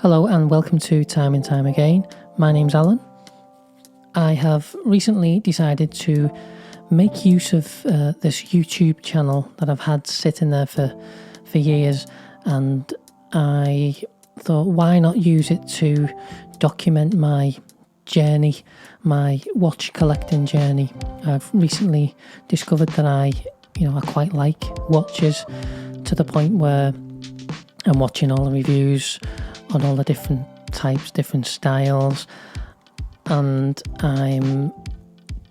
Hello and welcome to Time and Time Again. My name's Alan. I have recently decided to make use of this YouTube channel that I've had sitting there for years, and I thought, why not use it to document my journey, my watch collecting journey. I've recently discovered that I quite like watches, to the point where I'm watching all the reviews on all the different types, different styles, and I'm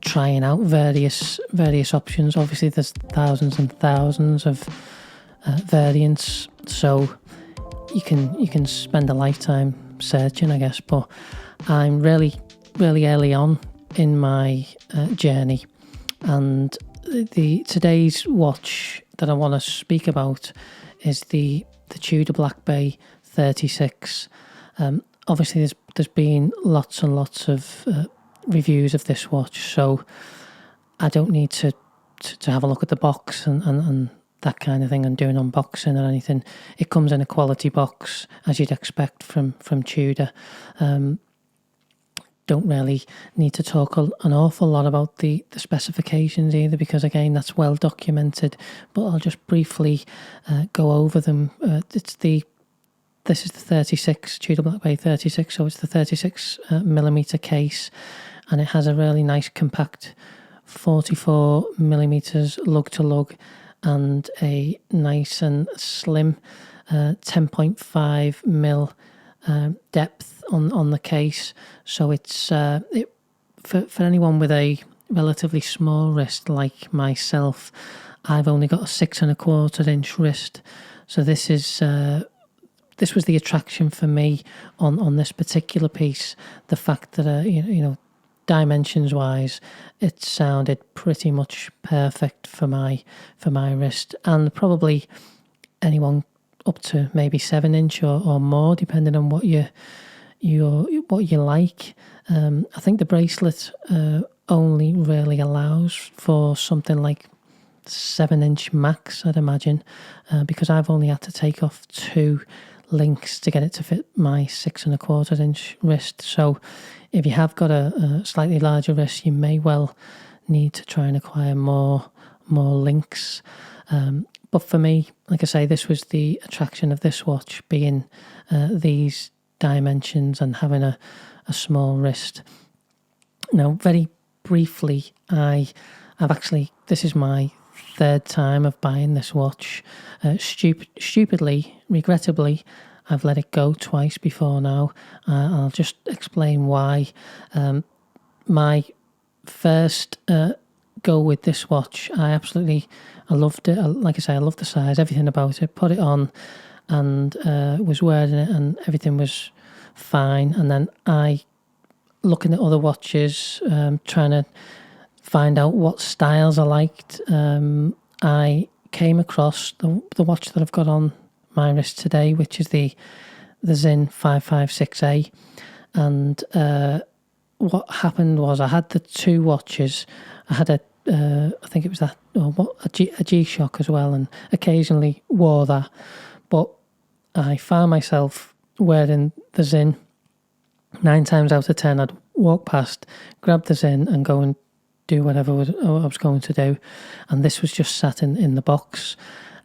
trying out various options. Obviously there's thousands and thousands of variants, so you can spend a lifetime searching, I guess, but I'm really early on in my journey, and today's watch that I want to speak about is the Tudor Black Bay 36. Obviously there's been lots and lots of reviews of this watch, so I don't need to have a look at the box and that kind of thing and do an unboxing or anything. It comes in a quality box, as you'd expect from Tudor. Don't really need to talk an awful lot about the specifications either, because again that's well documented, but I'll just briefly go over them. This is the 36, Tudor Black Bay 36, so it's the 36 millimeter case, and it has a really nice compact 44 millimeters lug to lug and a nice and slim 10.5 mil depth on the case. So it's for anyone with a relatively small wrist like myself. I've only got a 6.25 inch wrist, so this was the attraction for me on this particular piece. The fact that dimensions wise, it sounded pretty much perfect for my wrist, and probably anyone up to maybe 7 inch or more, depending on what you like. I think the bracelet only really allows for something like 7 inch max, I'd imagine, because I've only had to take off 2 links to get it to fit my 6.25 inch wrist. So if you have got a slightly larger wrist, you may well need to try and acquire more links. But for me, like I say, this was the attraction of this watch, being these dimensions and having a small wrist. Now, very briefly, this is my third time of buying this watch. Stupidly, regrettably, I've let it go twice before now. I'll just explain why. My first go with this watch, I loved it. Like I say, I loved the size, everything about it. Put it on and was wearing it, and everything was fine. And then looking at other watches, trying to find out what styles I liked, I came across the watch that I've got on my wrist today, which is the Zin 556A. And what happened was, I had the two watches. I had I think it was that, a G-Shock as well, and occasionally wore that. But I found myself wearing the Zin 9 times out of 10. I'd walk past, grab the Zin and go and do whatever I was going to do, and this was just sat in the box.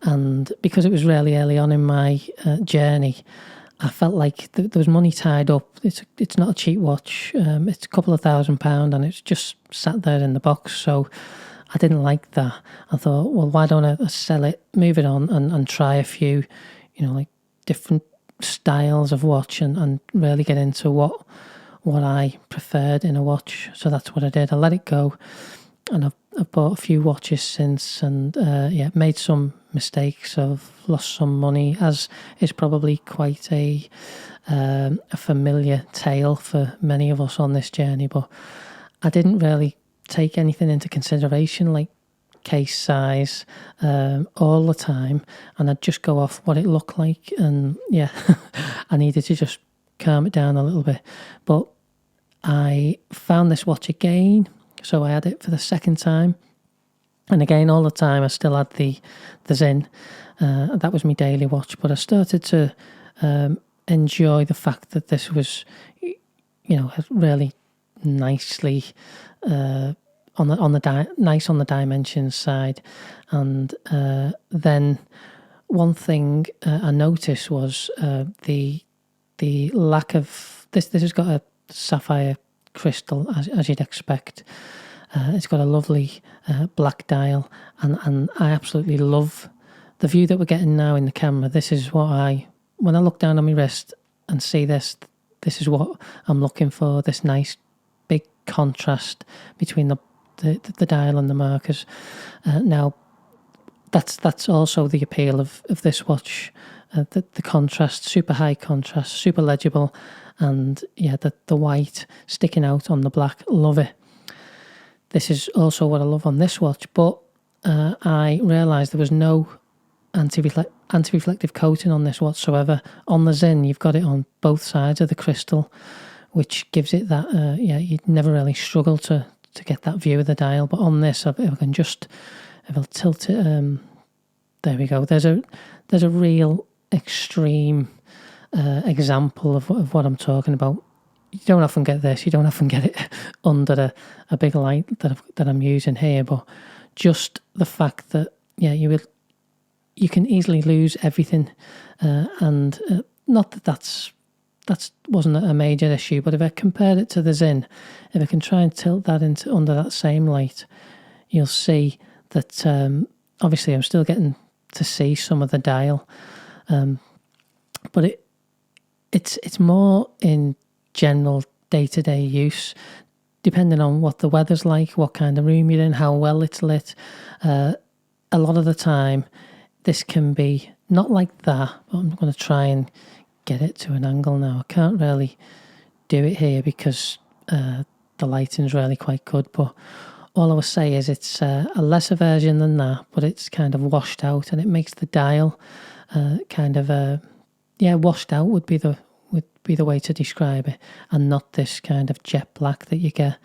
And because it was really early on in my journey, I felt like there was money tied up. It's not a cheap watch. It's a couple of £1,000, and it's just sat there in the box. So I didn't like that. I thought, well, why don't I sell it, move it on, and try a few, like different styles of watch, and really get into what I preferred in a watch. So that's what I did. I let it go, and I've bought a few watches since, and made some mistakes. I've lost some money, as is probably quite a familiar tale for many of us on this journey. But I didn't really take anything into consideration, like case size, all the time, and I'd just go off what it looked like. And I needed to just calm it down a little bit. But I found this watch again, so I had it for the second time, and again, all the time I still had the Zin. That was my daily watch, but I started to enjoy the fact that this was, really nicely nice on the dimensions side. And then one thing I noticed was the lack of this. This has got a sapphire crystal, as you'd expect. It's got a lovely black dial, and I absolutely love the view that we're getting now in the camera. This is what when I look down on my wrist and see this is what I'm looking for, this nice big contrast between the dial and the markers. Now, that's also the appeal of this watch, the contrast, super high contrast, super legible, and the white sticking out on the black. Love it. This is also what I love on this watch, but I realised there was no anti-reflective coating on this whatsoever. On the Zin, you've got it on both sides of the crystal, which gives it that, you'd never really struggle to get that view of the dial. But on this, if I'll tilt it, there we go. There's a real extreme example of what I'm talking about. You don't often get this. You don't often get it under a big light that I'm using here. But just the fact that you can easily lose everything, and not that wasn't a major issue. But if I compared it to the Zin, if I can try and tilt that into under that same light, you'll see that obviously I'm still getting to see some of the dial, but it's more in general day-to-day use, depending on what the weather's like, what kind of room you're in, how well it's lit. A lot of the time this can be not like that, but I'm going to try and get it to an angle now. I can't really do it here because the lighting's really quite good, but all I will say is it's a lesser version than that, but it's kind of washed out, and it makes the dial washed out would be the way to describe it, and not this kind of jet black that you get.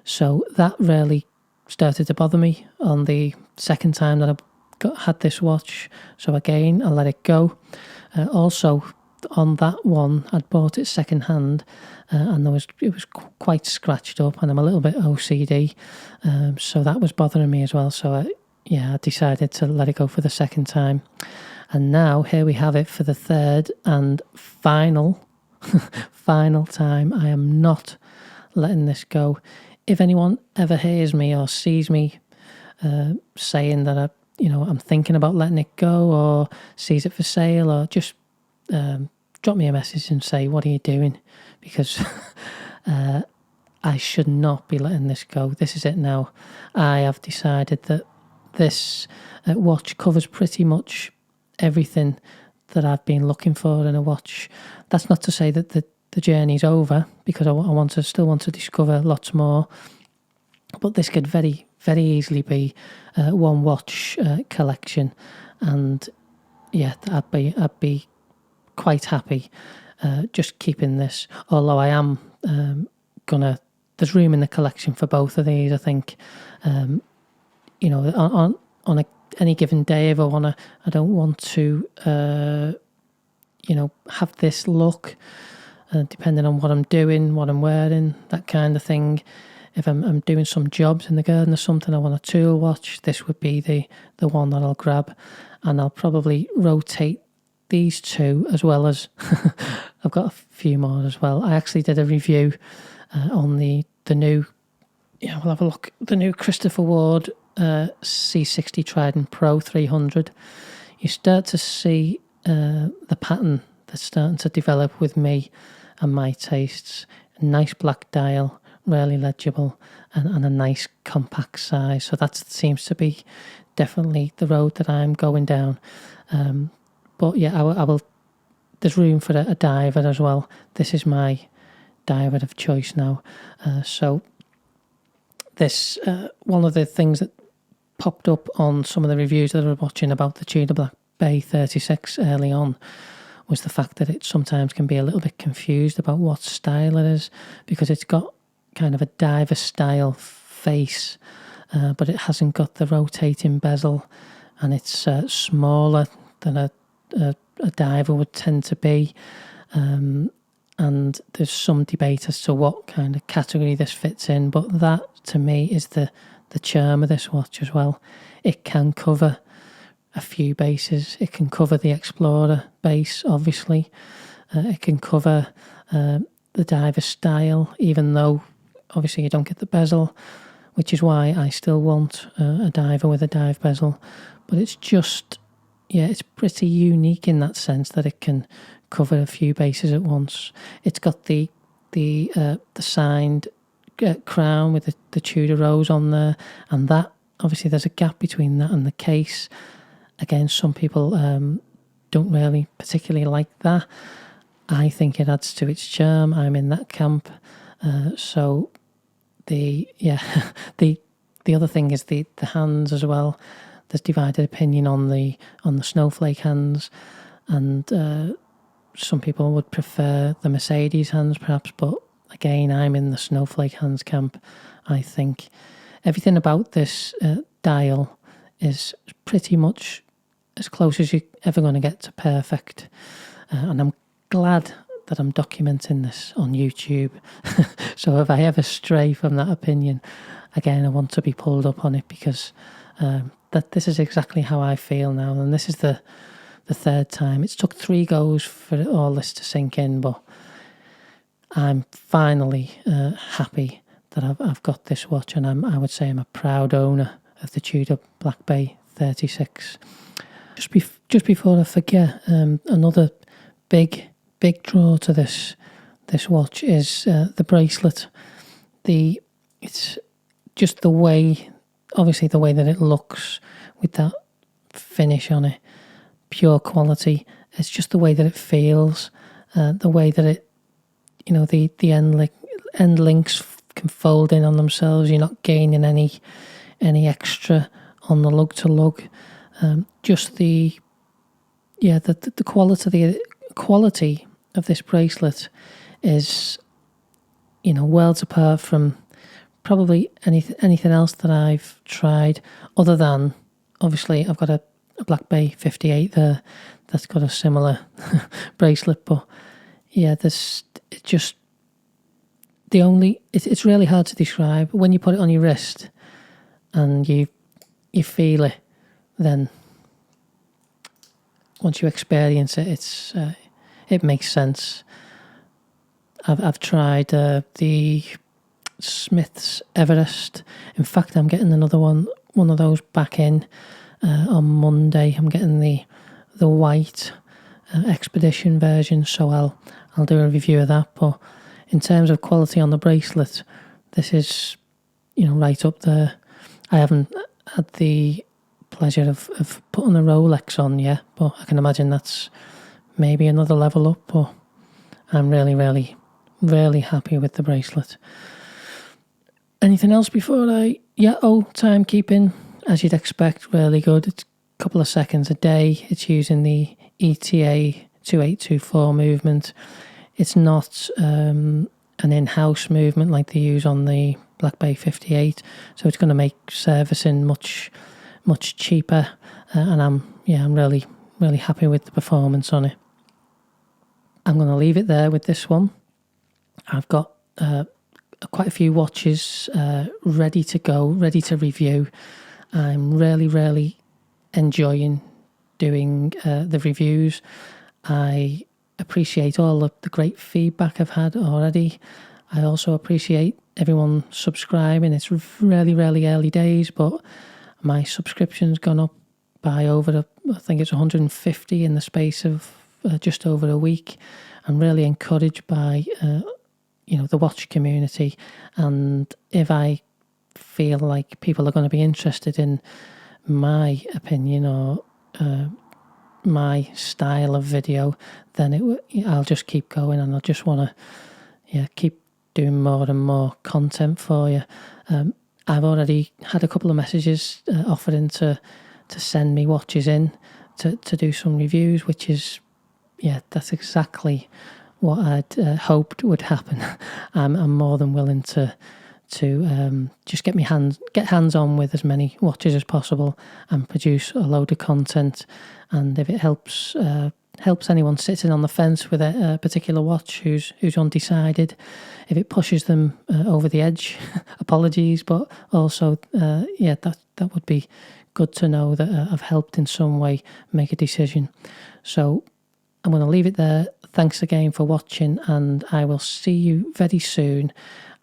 So that really started to bother me on the second time that I had this watch. So again, I let it go. Also, on that one, I'd bought it second hand, and it was quite scratched up, and I'm a little bit OCD, so that was bothering me as well. So I decided to let it go for the second time, and now here we have it for the third and final time. I am not letting this go. If anyone ever hears me or sees me saying that I'm thinking about letting it go, or sees it for sale, or just drop me a message and say, what are you doing? Because I should not be letting this go. This is it now. I have decided that this watch covers pretty much everything that I've been looking for in a watch. That's not to say that the journey's over, because I still want to discover lots more. But this could very, very easily be one watch collection, and I'd be quite happy just keeping this. Although I am there's room in the collection for both of these. I think on any given day, if I don't want to have this look, depending on what I'm doing, what I'm wearing, that kind of thing. If I'm doing some jobs in the garden or something, I want a tool watch, this would be the one that I'll grab. And I'll probably rotate these two, as well as I've got a few more as well. I actually did a review on the new, we'll have a look, the new Christopher Ward C60 Trident Pro 300. You start to see the pattern that's starting to develop with me and my tastes. A nice black dial, really legible, and a nice compact size. So that seems to be definitely the road that I'm going down. But I will. There's room for a diver as well. This is my diver of choice now. So this one of the things that popped up on some of the reviews that I was watching about the Tudor Black Bay 36 early on was the fact that it sometimes can be a little bit confused about what style it is, because it's got kind of a diver style face, but it hasn't got the rotating bezel, and it's smaller than a diver would tend to be. and there's some debate as to what kind of category this fits in, but that to me is the charm of this watch as well. It can cover a few bases. It can cover the Explorer base, obviously. It can cover the diver style, even though obviously you don't get the bezel, which is why I still want a diver with a dive bezel. But it's just, yeah, it's pretty unique in that sense that it can cover a few bases at once. It's got the signed crown with the Tudor rose on there, and that, obviously there's a gap between that and the case. Again, some people don't really particularly like that. I think it adds to its charm. I'm in that camp. So the other thing is the hands as well. There's divided opinion on the snowflake hands, and some people would prefer the Mercedes hands perhaps, but again, I'm in the snowflake hands camp. I think everything about this dial is pretty much as close as you're ever going to get to perfect, and I'm glad that I'm documenting this on YouTube. So if I ever stray from that opinion, again, I want to be pulled up on it, because that this is exactly how I feel now, and this is the third time. It's took 3 goes for all this to sink in, but I'm finally happy that I've got this watch, and I would say I'm a proud owner of the Tudor Black Bay 36. Just before I forget, another big draw to this watch is the bracelet. It's just the way, obviously the way that it looks with that finish on it, pure quality. It's just the way that it feels, the way that it, the end links can fold in on themselves. You're not gaining any extra on the lug to lug. Just the quality of this bracelet is, worlds apart from probably anything else that I've tried, other than obviously I've got a Black Bay 58 there that's got a similar bracelet. But yeah, it's really hard to describe. When you put it on your wrist and you feel it, then once you experience it, it makes sense. I've tried the Smith's Everest. In fact, I'm getting another one of those back in on Monday. I'm getting the white expedition version, so I'll do a review of that. But in terms of quality on the bracelet, this is right up there. I haven't had the pleasure of putting a Rolex on yet, but I can imagine that's maybe another level up. But I'm really, really, really happy with the bracelet. Anything else before timekeeping, as you'd expect, really good. It's a couple of seconds a day. It's using the ETA 2824 movement. It's not an in-house movement like they use on the Black Bay 58, so it's going to make servicing much cheaper, and I'm really, really happy with the performance on it. I'm going to leave it there with this one. I've got quite a few watches ready to go, ready to review. I'm really, really enjoying doing the reviews. I appreciate all the great feedback I've had already. I also appreciate everyone subscribing. It's really, really early days, but my subscription's gone up by over, I think it's 150 in the space of just over a week. I'm really encouraged by the watch community, and if I feel like people are going to be interested in my opinion or my style of video, then I'll just keep going, and I just want to keep doing more and more content for you. I've already had a couple of messages offering to send me watches in to do some reviews, which is that's exactly what I'd hoped would happen. I'm more than willing to just get hands on with as many watches as possible and produce a load of content. And if it helps helps anyone sitting on the fence with a particular watch who's undecided. If it pushes them over the edge, apologies, but also, that would be good to know that I've helped in some way make a decision. So I'm going to leave it there. Thanks again for watching, and I will see you very soon.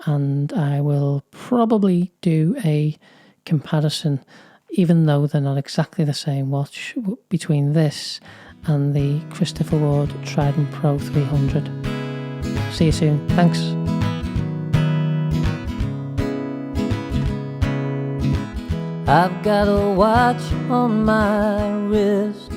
And I will probably do a comparison, even though they're not exactly the same watch, between this and the Christopher Ward Trident Pro 300. See you soon. Thanks. I've got a watch on my wrist,